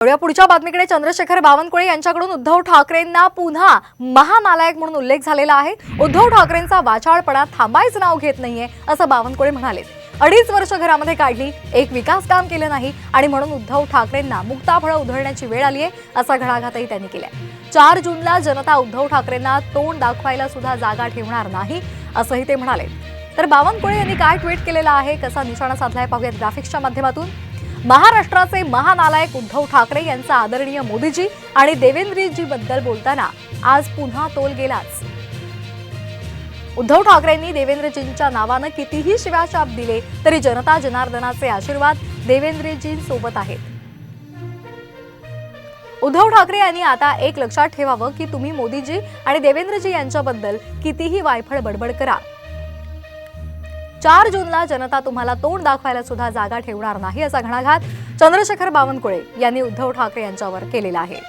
पुढच्या बातमीकडे चंद्रशेखर बावनकुळे यांच्याकडून उद्धव ठाकरेंना पुन्हा महानालायक म्हणून उल्लेख झालेला आहे। उद्धव ठाकरेंचा वाचाळपणा थांबायचं नाव घेत नाहीये असं बावनकुळे म्हणाले। 2.5 वर्ष घरामध्ये काढली, एक विकास काम केलं नाही आणि म्हणून उद्धव ठाकरेंना मुक्ताफळं उधळण्याची वेळ आली आहे असा घणाघातही त्यांनी केलाय। 4 जूनला जनता उद्धव ठाकरेंना तोंड दाखवायला सुद्धा जागा ठेवणार नाही असंही ते म्हणाले। तर बावनकुळे यांनी काय ट्विट केलेलं आहे, कसा निशाणा साधलाय पाहूयात ग्राफिक्सच्या माध्यमातून। महाराष्ट्राचे महानालायक उद्धव ठाकरे यांचा आदरणीय मोदीजी आणि देवेंद्रजी बद्दल बोलताना आज पुन्हा तोल गेलाच। उद्धव ठाकरेंनी देवेंद्रजींच्या नावानं कितीही शिव्याशाप दिले तरी जनता जनार्दनाचे आशीर्वाद देवेंद्रजींसोबत आहेत। उद्धव ठाकरे यांनी आता एक लक्षात ठेवावं की तुम्ही मोदीजी आणि देवेंद्रजी यांच्याबद्दल कितीही वायफळ बडबड करा, 4 जूनला जनता तुम्हाला तोंड दाखवायला सुद्धा जागा ठेवणार नाही असा घणाघात चंद्रशेखर बावनकुळे यांनी उद्धव ठाकरे यांच्यावर केलेला आहे।